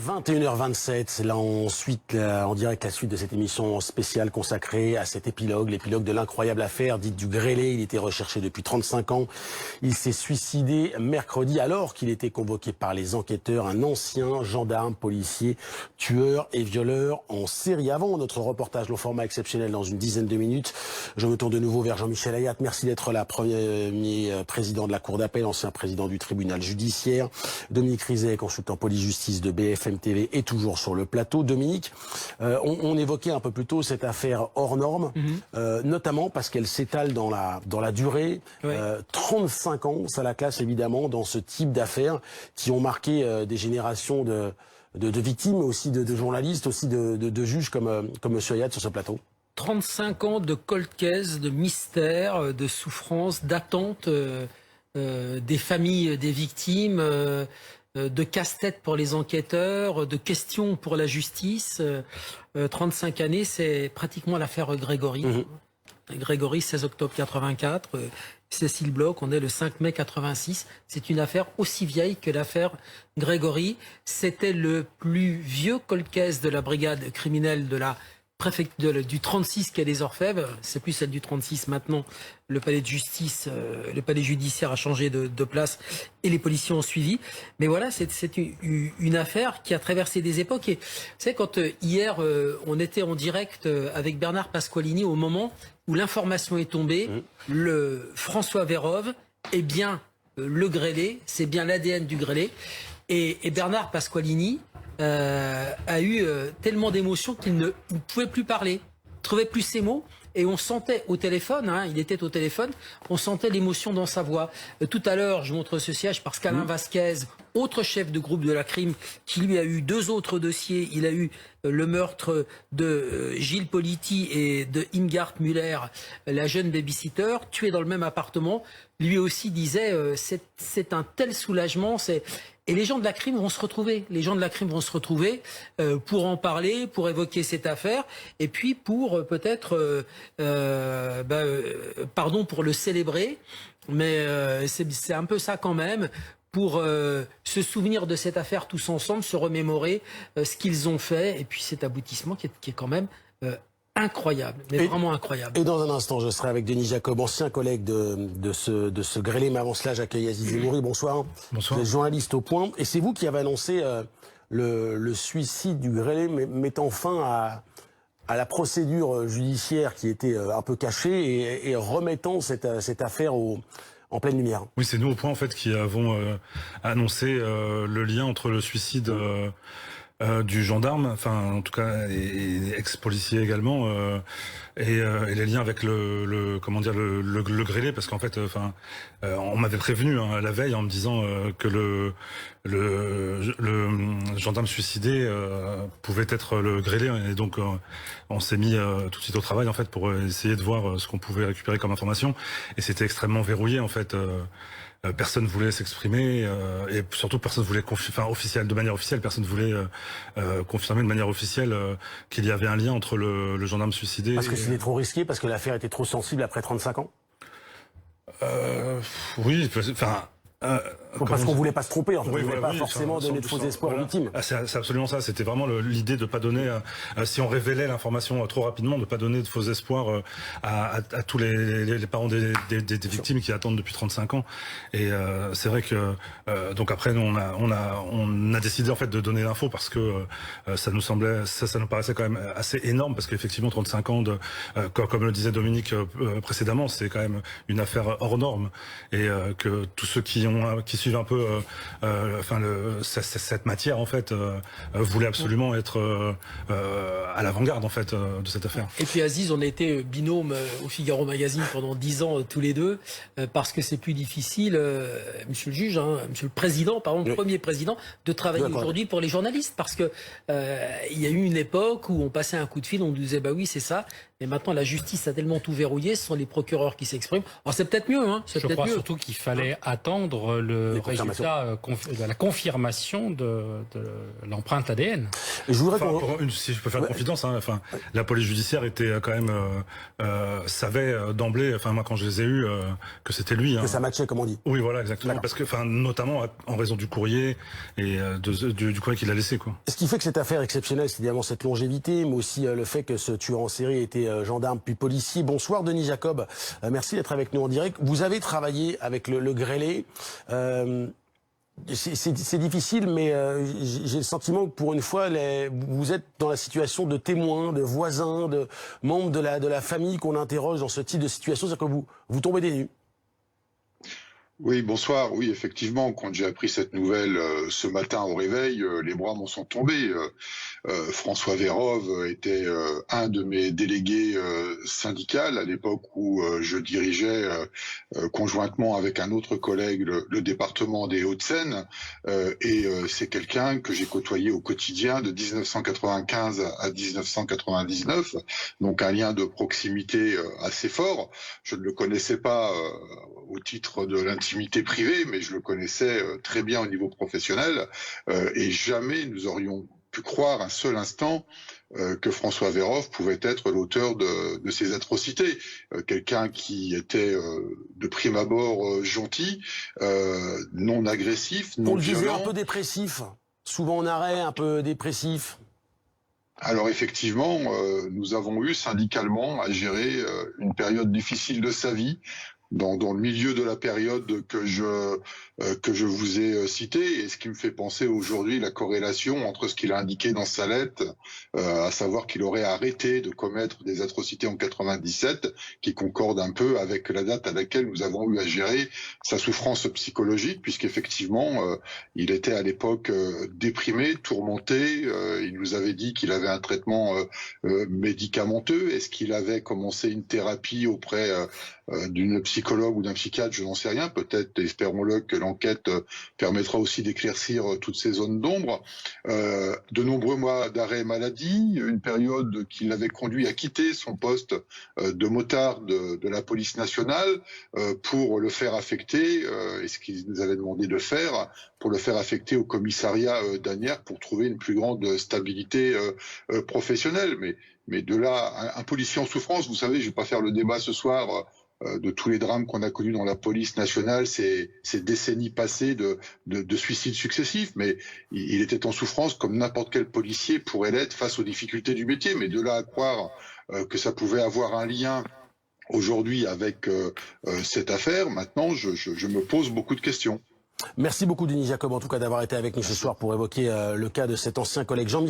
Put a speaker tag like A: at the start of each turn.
A: 21h27, là ensuite en direct la suite de cette émission spéciale consacrée à cet épilogue, l'épilogue de l'incroyable affaire dite du grêlé. Il était recherché depuis 35 ans. Il s'est suicidé mercredi alors qu'il était convoqué par les enquêteurs, un ancien gendarme, policier, tueur et violeur en série. Avant notre reportage, le format exceptionnel dans une dizaine de minutes, je me tourne de nouveau vers Jean-Michel Ayat. Merci d'être là, premier président de la Cour d'appel, ancien président du tribunal judiciaire. Dominique Rizet, consultant police-justice de BFM TV, est toujours sur le plateau. Dominique, on évoquait un peu plus tôt cette affaire hors norme, notamment parce qu'elle s'étale dans la durée. Oui. 35 ans, ça la classe évidemment dans ce type d'affaires qui ont marqué des générations de victimes, mais aussi de journalistes, aussi de juges comme Monsieur Ayat sur ce plateau.
B: 35 ans de cold case, de mystère, de souffrance, d'attente des familles des victimes, de casse-tête pour les enquêteurs, de questions pour la justice. 35 années, c'est pratiquement l'affaire Grégory. Grégory, 16 octobre 84, Cécile Bloch, on est le 5 mai 86. C'est une affaire aussi vieille que l'affaire Grégory. C'était le plus vieux cold case de la brigade criminelle de la du 36 qui est les Orfèvres, c'est plus celle du 36 maintenant. Le palais de justice, le palais judiciaire a changé de place et les policiers ont suivi. Mais voilà, c'est une affaire qui a traversé des époques. Et vous savez, quand hier on était en direct avec Bernard Pasqualini au moment où l'information est tombée, le François Vérove est bien le grêlé, c'est bien l'ADN du grêlé. Et Bernard Pasqualini a eu tellement d'émotions qu'il ne pouvait plus parler, ne trouvait plus ses mots, et on sentait au téléphone, il était au téléphone, on sentait l'émotion dans sa voix. Tout à l'heure, je montre ce siège parce qu'Alain Vasquez, autre chef de groupe de la crime, qui lui a eu 2 autres dossiers, il a eu le meurtre de Gilles Politi et de Ingard Müller, la jeune babysitter, tuée dans le même appartement, lui aussi disait c'est un tel soulagement, et les gens de la crime vont se retrouver. Les gens de la crime vont se retrouver pour en parler, pour évoquer cette affaire, et puis pour peut-être, pardon, pour le célébrer. Mais c'est un peu ça quand même, pour se souvenir de cette affaire tous ensemble, se remémorer ce qu'ils ont fait, et puis cet aboutissement qui est quand même incroyable, mais vraiment incroyable.
A: Et dans un instant, je serai avec Denis Jacob, ancien collègue de ce grêlé. Mais avant cela, j'accueille Aziz Zemouri. Bonsoir.
C: Bonsoir.
A: Vous êtes journaliste au Point. Et c'est vous qui avez annoncé le suicide du grêlé, mettant fin à la procédure judiciaire qui était un peu cachée et remettant cette affaire en pleine lumière.
C: Oui, c'est nous au Point en fait qui avons annoncé le lien entre le suicide du gendarme, enfin en tout cas et ex-policier également, et les liens avec le grêlé, parce qu'en fait, on m'avait prévenu la veille en me disant que le gendarme suicidé pouvait être le grêlé, et donc on s'est mis tout de suite au travail en fait pour essayer de voir ce qu'on pouvait récupérer comme information, et c'était extrêmement verrouillé en fait. Personne ne voulait s'exprimer et surtout personne ne voulait de manière officielle, personne ne voulait confirmer de manière officielle qu'il y avait un lien entre le gendarme suicidé.
A: Parce que c'était trop risqué, parce que l'affaire était trop sensible après 35 ans.
C: Oui,
A: parce qu'on voulait pas se tromper, on ne voulait pas forcément donner de faux espoirs aux victimes.
C: C'est absolument ça, c'était vraiment l'idée de ne pas donner, si on révélait l'information trop rapidement, de ne pas donner de faux espoirs à tous les parents des victimes qui attendent depuis 35 ans. Et c'est vrai que donc après on a décidé en fait de donner l'info parce que ça nous paraissait quand même assez énorme, parce qu'effectivement 35 ans comme le disait Dominique précédemment, c'est quand même une affaire hors norme, et que tous ceux qui suivent un peu cette matière en fait voulaient absolument être à l'avant-garde en fait de cette affaire.
B: Et puis Aziz, on a été binôme au Figaro Magazine pendant 10 ans tous les deux, parce que c'est plus difficile, monsieur le juge, monsieur le président, le premier président, de travailler aujourd'hui pour les journalistes, parce que il y a eu une époque où on passait un coup de fil, on nous disait bah oui c'est ça, Et maintenant, la justice a tellement tout verrouillé, ce sont les procureurs qui s'expriment. Alors c'est peut-être mieux, hein.
D: Je crois surtout qu'il fallait attendre le résultat, la confirmation de l'empreinte ADN.
A: Je voudrais
C: si je peux faire confidence, hein, enfin, la police judiciaire était quand même savait d'emblée, enfin moi quand je les ai eus, que c'était lui.
A: Que ça matchait, comme on dit.
C: Oui, voilà, exactement. Parce que, enfin, notamment en raison du courrier et du courrier qu'il a laissé, quoi.
A: Ce qui fait que cette affaire exceptionnelle, c'est évidemment cette longévité, mais aussi le fait que ce tueur en série était gendarme puis policier. Bonsoir Denis Jacob, merci d'être avec nous en direct. Vous avez travaillé avec le grêlé. C'est difficile, mais j'ai le sentiment que pour une fois, vous êtes dans la situation de témoin, de voisin, de membre de la famille qu'on interroge dans ce type de situation. C'est-à-dire que vous tombez des nues.
E: Oui, bonsoir. Oui, effectivement, quand j'ai appris cette nouvelle ce matin au réveil, les bras m'en sont tombés. François Vérove était un de mes délégués syndicaux à l'époque où je dirigeais conjointement avec un autre collègue le département des Hauts-de-Seine. Et c'est quelqu'un que j'ai côtoyé au quotidien de 1995 à 1999, donc un lien de proximité assez fort. Je ne le connaissais pas au titre de l'intimité privée, mais je le connaissais très bien au niveau professionnel, et jamais nous aurions pu croire un seul instant que François Vérove pouvait être l'auteur de ces atrocités. Quelqu'un qui était de prime abord gentil, non agressif, non violent. On le disait
A: un peu dépressif, souvent en arrêt, un peu dépressif.
E: Alors effectivement, nous avons eu syndicalement à gérer une période difficile de sa vie, dans le milieu de la période que je vous ai citée, et ce qui me fait penser aujourd'hui la corrélation entre ce qu'il a indiqué dans sa lettre, à savoir qu'il aurait arrêté de commettre des atrocités en 97, qui concorde un peu avec la date à laquelle nous avons eu à gérer sa souffrance psychologique, puisqu'effectivement il était à l'époque déprimé, tourmenté. Il nous avait dit qu'il avait un traitement médicamenteux. Est-ce qu'il avait commencé une thérapie auprès d'une psychologue ou d'un psychiatre, je n'en sais rien. Peut-être, espérons-le, que l'enquête permettra aussi d'éclaircir toutes ces zones d'ombre. De nombreux mois d'arrêt maladie, une période qui l'avait conduit à quitter son poste de motard de la police nationale pour le faire affecter, et ce qu'il nous avait demandé de faire, pour le faire affecter au commissariat d'Asnières pour trouver une plus grande stabilité professionnelle. Mais de là, un policier en souffrance, vous savez, je ne vais pas faire le débat ce soir de tous les drames qu'on a connus dans la police nationale, ces décennies passées de suicides successifs, mais il était en souffrance comme n'importe quel policier pourrait l'être face aux difficultés du métier. Mais de là à croire que ça pouvait avoir un lien aujourd'hui avec cette affaire, maintenant je me pose beaucoup de questions.
A: Merci beaucoup Denis Jacob en tout cas d'avoir été avec nous ce soir pour évoquer le cas de cet ancien collègue Jean-Michel.